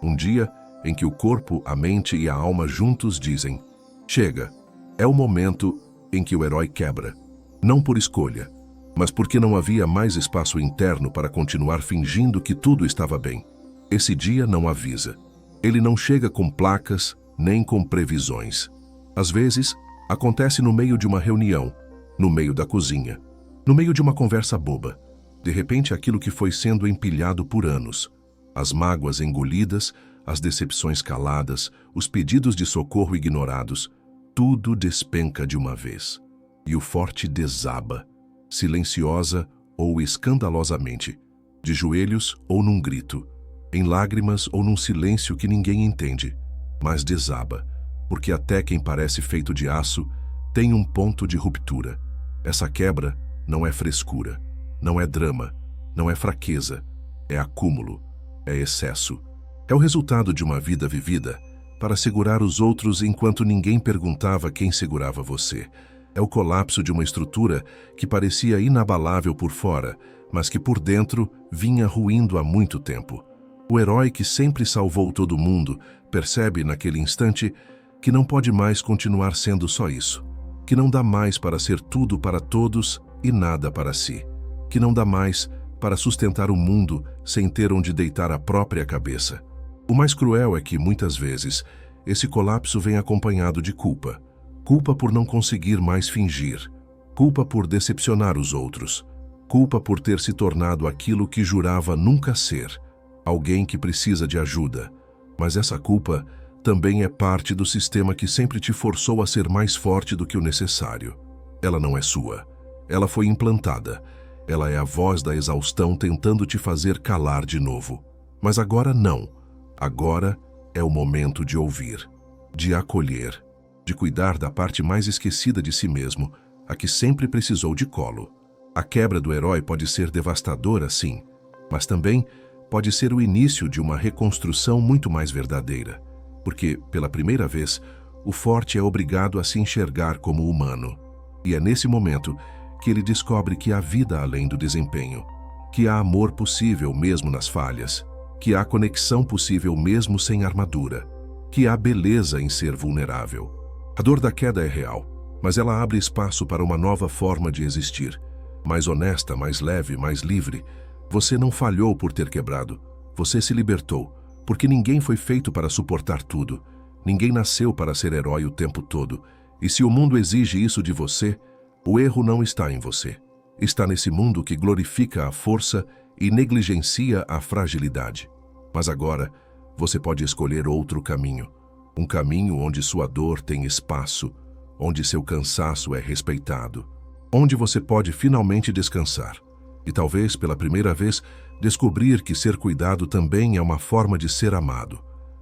Um dia em que o corpo, a mente e a alma juntos dizem: chega, é o momento em que o herói quebra. Não por escolha, mas porque não havia mais espaço interno para continuar fingindo que tudo estava bem. Esse dia não avisa. Ele não chega com placas, nem com previsões. Às vezes, Acontece no meio de uma reunião, no meio da cozinha, no meio de uma conversa boba. De repente, aquilo que foi sendo empilhado por anos, as mágoas engolidas, as decepções caladas, os pedidos de socorro ignorados, tudo despenca de uma vez. E o forte desaba, silenciosa ou escandalosamente, de joelhos ou num grito, em lágrimas ou num silêncio que ninguém entende, mas desaba, porque até quem parece feito de aço tem um ponto de ruptura. Essa quebra não é frescura, não é drama, não é fraqueza, é acúmulo, é excesso. É o resultado de uma vida vivida para segurar os outros enquanto ninguém perguntava quem segurava você. É o colapso de uma estrutura que parecia inabalável por fora, mas que por dentro vinha ruindo há muito tempo. O herói que sempre salvou todo mundo percebe naquele instante que não pode mais continuar sendo só isso, que não dá mais para ser tudo para todos e nada para si, que não dá mais para sustentar o mundo sem ter onde deitar a própria cabeça. O mais cruel é que, muitas vezes, esse colapso vem acompanhado de culpa. Culpa por não conseguir mais fingir, culpa por decepcionar os outros, culpa por ter se tornado aquilo que jurava nunca ser, alguém que precisa de ajuda. Mas essa culpa também é parte do sistema que sempre te forçou a ser mais forte do que o necessário. Ela não é sua. Ela foi implantada. Ela é a voz da exaustão tentando te fazer calar de novo. Mas agora não. Agora é o momento de ouvir, de acolher, de cuidar da parte mais esquecida de si mesmo, a que sempre precisou de colo. A quebra do herói pode ser devastadora, sim, mas também pode ser o início de uma reconstrução muito mais verdadeira, porque, pela primeira vez, o forte é obrigado a se enxergar como humano. E é nesse momento que ele descobre que há vida além do desempenho, que há amor possível mesmo nas falhas, que há conexão possível mesmo sem armadura, que há beleza em ser vulnerável. A dor da queda é real, mas ela abre espaço para uma nova forma de existir, mais honesta, mais leve, mais livre. Você não falhou por ter quebrado, você se libertou, porque ninguém foi feito para suportar tudo, ninguém nasceu para ser herói o tempo todo, e se o mundo exige isso de você, o erro não está em você. Está nesse mundo que glorifica a força e negligencia a fragilidade. Mas agora, você pode escolher outro caminho. Um caminho onde sua dor tem espaço, onde seu cansaço é respeitado, onde você pode finalmente descansar. E talvez, pela primeira vez, descobrir que ser cuidado também é uma forma de ser amado.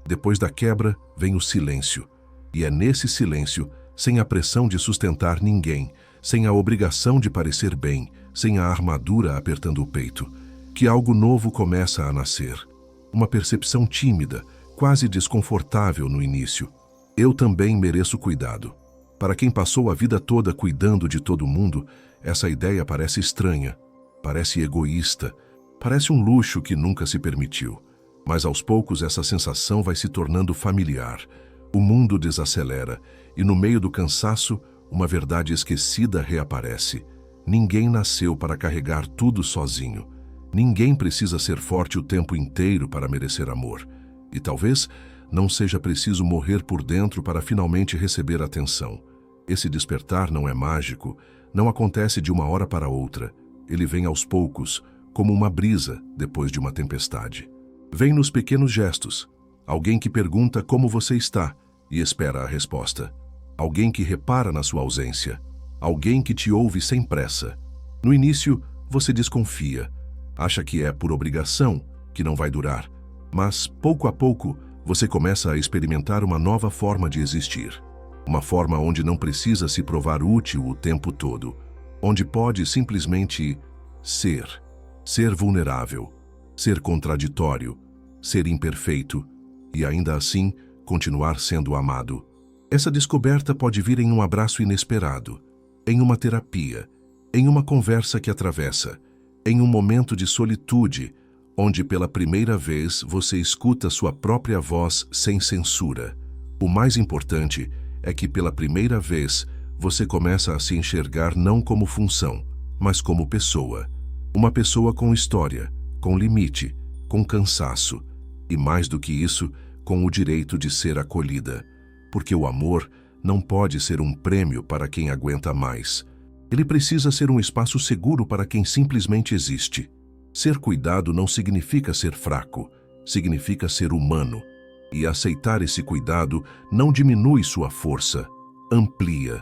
Depois da quebra, vem o silêncio. E é nesse silêncio, sem a pressão de sustentar ninguém, sem a obrigação de parecer bem, sem a armadura apertando o peito, que algo novo começa a nascer. Uma percepção tímida, quase desconfortável no início. Eu também mereço cuidado. Para quem passou a vida toda cuidando de todo mundo, essa ideia parece estranha, parece egoísta, parece um luxo que nunca se permitiu. Mas aos poucos essa sensação vai se tornando familiar. O mundo desacelera e no meio do cansaço, uma verdade esquecida reaparece. Ninguém nasceu para carregar tudo sozinho. Ninguém precisa ser forte o tempo inteiro para merecer amor. E talvez não seja preciso morrer por dentro para finalmente receber atenção. Esse despertar não é mágico, não acontece de uma hora para outra. Ele vem aos poucos, como uma brisa depois de uma tempestade. Vem nos pequenos gestos. Alguém que pergunta como você está e espera a resposta. Alguém que repara na sua ausência. Alguém que te ouve sem pressa. No início, você desconfia. Acha que é por obrigação, que não vai durar. Mas, pouco a pouco, você começa a experimentar uma nova forma de existir. Uma forma onde não precisa se provar útil o tempo todo. Onde pode simplesmente ser. Ser vulnerável. Ser contraditório. Ser imperfeito. E ainda assim, continuar sendo amado. Essa descoberta pode vir em um abraço inesperado, em uma terapia, em uma conversa que atravessa, em um momento de solitude, onde pela primeira vez você escuta sua própria voz sem censura. O mais importante é que pela primeira vez você começa a se enxergar não como função, mas como pessoa. Uma pessoa com história, com limite, com cansaço e, mais do que isso, com o direito de ser acolhida. Porque o amor não pode ser um prêmio para quem aguenta mais. Ele precisa ser um espaço seguro para quem simplesmente existe. Ser cuidado não significa ser fraco, significa ser humano. E aceitar esse cuidado não diminui sua força, amplia.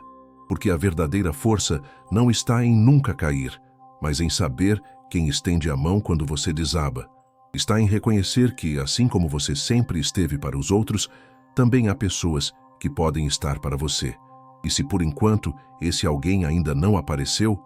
Porque a verdadeira força não está em nunca cair, mas em saber quem estende a mão quando você desaba. Está em reconhecer que, assim como você sempre esteve para os outros, também há pessoas que podem estar para você. E se por enquanto esse alguém ainda não apareceu,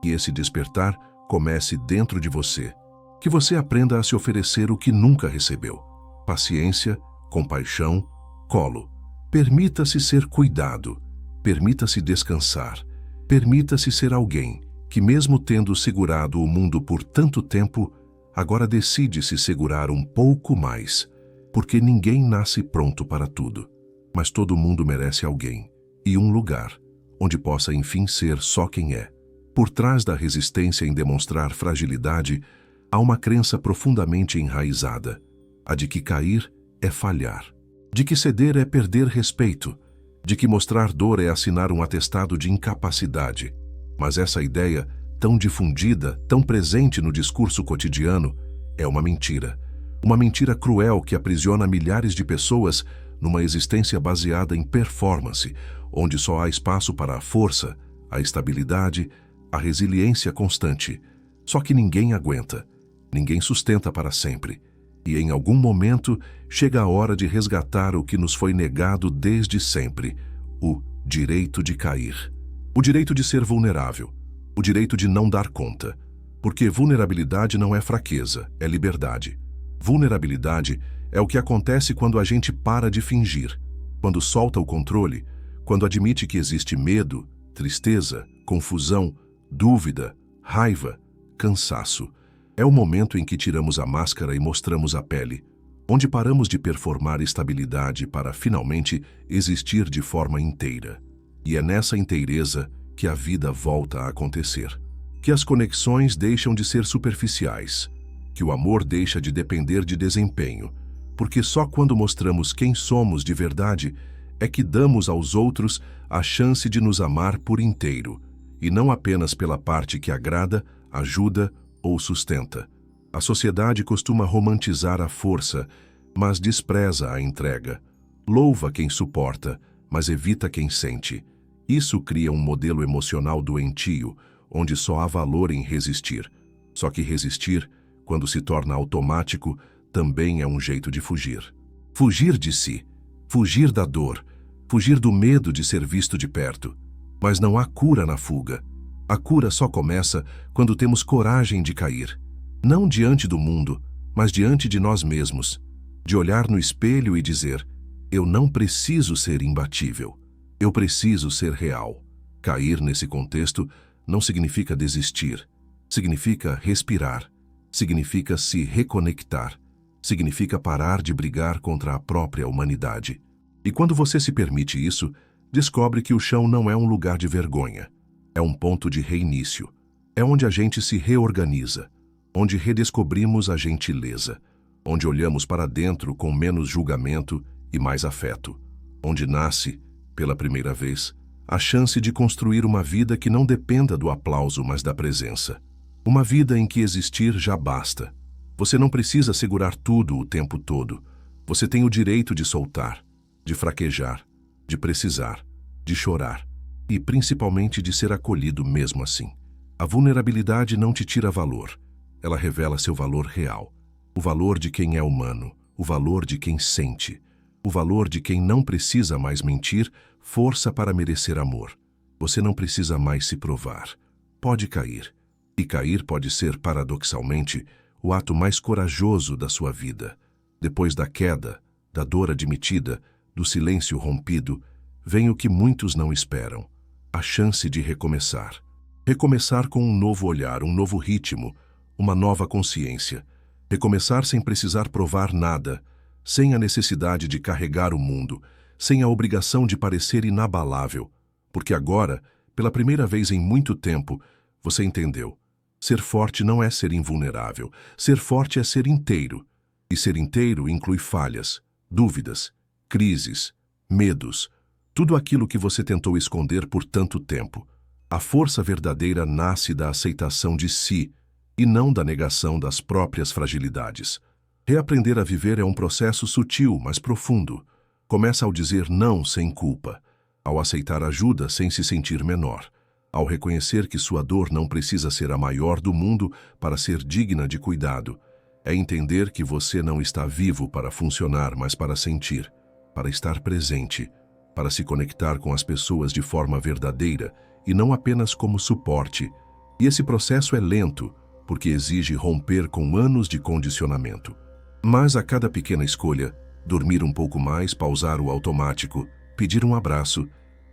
que esse despertar comece dentro de você. Que você aprenda a se oferecer o que nunca recebeu. Paciência, compaixão, colo. Permita-se ser cuidado. Permita-se descansar. Permita-se ser alguém que, mesmo tendo segurado o mundo por tanto tempo, agora decide se segurar um pouco mais, porque ninguém nasce pronto para tudo. Mas todo mundo merece alguém e um lugar onde possa enfim ser só quem é. Por trás da resistência em demonstrar fragilidade, há uma crença profundamente enraizada, a de que cair é falhar, de que ceder é perder respeito, de que mostrar dor é assinar um atestado de incapacidade. Mas essa ideia, tão difundida, tão presente no discurso cotidiano, é uma mentira. Uma mentira cruel que aprisiona milhares de pessoas numa existência baseada em performance, onde só há espaço para a força, a estabilidade, a resiliência constante. Só que ninguém aguenta, ninguém sustenta para sempre. E em algum momento chega a hora de resgatar o que nos foi negado desde sempre: o direito de cair. O direito de ser vulnerável. O direito de não dar conta. Porque vulnerabilidade não é fraqueza, é liberdade. Vulnerabilidade é o que acontece quando a gente para de fingir, quando solta o controle, quando admite que existe medo, tristeza, confusão, dúvida, raiva, cansaço. É o momento em que tiramos a máscara e mostramos a pele, onde paramos de performar estabilidade para finalmente existir de forma inteira. E é nessa inteireza que a vida volta a acontecer. Que as conexões deixam de ser superficiais, que o amor deixa de depender de desempenho, porque só quando mostramos quem somos de verdade é que damos aos outros a chance de nos amar por inteiro, e não apenas pela parte que agrada, ajuda ou sustenta. A sociedade costuma romantizar a força, mas despreza a entrega. Louva quem suporta, mas evita quem sente. Isso cria um modelo emocional doentio, onde só há valor em resistir. Só que resistir, quando se torna automático, também é um jeito de fugir. Fugir de si, fugir da dor, fugir do medo de ser visto de perto. Mas não há cura na fuga. A cura só começa quando temos coragem de cair. Não diante do mundo, mas diante de nós mesmos. De olhar no espelho e dizer: eu não preciso ser imbatível. Eu preciso ser real. Cair nesse contexto não significa desistir. Significa respirar. Significa se reconectar. Significa parar de brigar contra a própria humanidade. E quando você se permite isso, descobre que o chão não é um lugar de vergonha. É um ponto de reinício. É onde a gente se reorganiza, onde redescobrimos a gentileza, onde olhamos para dentro com menos julgamento e mais afeto, onde nasce, pela primeira vez, a chance de construir uma vida que não dependa do aplauso, mas da presença. Uma vida em que existir já basta. Você não precisa segurar tudo o tempo todo. Você tem o direito de soltar, de fraquejar, de precisar, de chorar e, principalmente, de ser acolhido mesmo assim. A vulnerabilidade não te tira valor. Ela revela seu valor real. O valor de quem é humano, o valor de quem sente, o valor de quem não precisa mais mentir, força para merecer amor. Você não precisa mais se provar. Pode cair. E cair pode ser, paradoxalmente, o ato mais corajoso da sua vida. Depois da queda, da dor admitida, do silêncio rompido, vem o que muitos não esperam: a chance de recomeçar. Recomeçar com um novo olhar, um novo ritmo, uma nova consciência. Recomeçar sem precisar provar nada, sem a necessidade de carregar o mundo, sem a obrigação de parecer inabalável. Porque agora, pela primeira vez em muito tempo, você entendeu. Ser forte não é ser invulnerável. Ser forte é ser inteiro. E ser inteiro inclui falhas, dúvidas, crises, medos. tudo aquilo que você tentou esconder por tanto tempo. A força verdadeira nasce da aceitação de si e não da negação das próprias fragilidades. Reaprender a viver é um processo sutil, mas profundo. Começa ao dizer não sem culpa, ao aceitar ajuda sem se sentir menor, ao reconhecer que sua dor não precisa ser a maior do mundo para ser digna de cuidado. É entender que você não está vivo para funcionar, mas para sentir, para estar presente, para se conectar com as pessoas de forma verdadeira e não apenas como suporte. E esse processo é lento, porque exige romper com anos de condicionamento. Mas a cada pequena escolha, dormir um pouco mais, pausar o automático, pedir um abraço,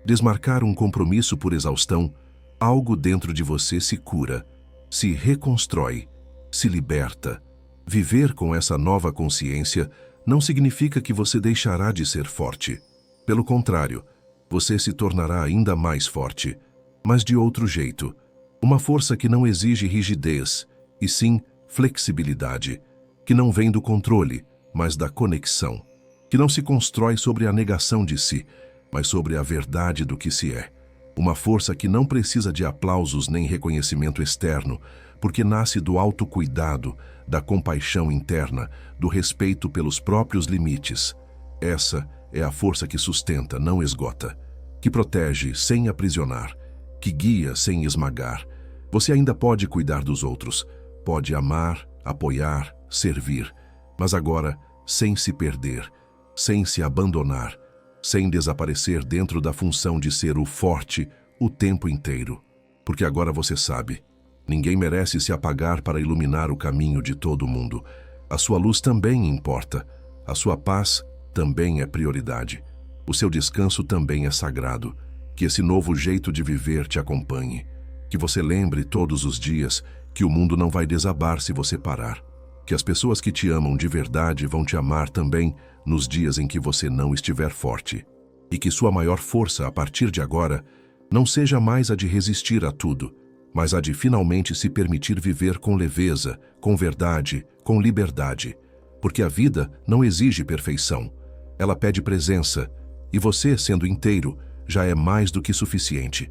desmarcar um compromisso por exaustão, algo dentro de você se cura, se reconstrói, se liberta. Viver com essa nova consciência não significa que você deixará de ser forte. Pelo contrário, você se tornará ainda mais forte, mas de outro jeito. Uma força que não exige rigidez, e sim flexibilidade, que não vem do controle, mas da conexão, que não se constrói sobre a negação de si, mas sobre a verdade do que se é. Uma força que não precisa de aplausos nem reconhecimento externo, porque nasce do autocuidado, da compaixão interna, do respeito pelos próprios limites. Essa é a força que sustenta, não esgota, que protege sem aprisionar, que guia sem esmagar. Você ainda pode cuidar dos outros, pode amar, apoiar, servir, mas agora sem se perder, sem se abandonar, sem desaparecer dentro da função de ser o forte o tempo inteiro. Porque agora você sabe, ninguém merece se apagar para iluminar o caminho de todo mundo. A sua luz também importa, a sua paz também é prioridade. O seu descanso também é sagrado. Que esse novo jeito de viver te acompanhe. Que você lembre todos os dias que o mundo não vai desabar se você parar. Que as pessoas que te amam de verdade vão te amar também nos dias em que você não estiver forte. E que sua maior força a partir de agora não seja mais a de resistir a tudo, mas a de finalmente se permitir viver com leveza, com verdade, com liberdade. Porque a vida não exige perfeição. Ela pede presença, e você, sendo inteiro, já é mais do que suficiente.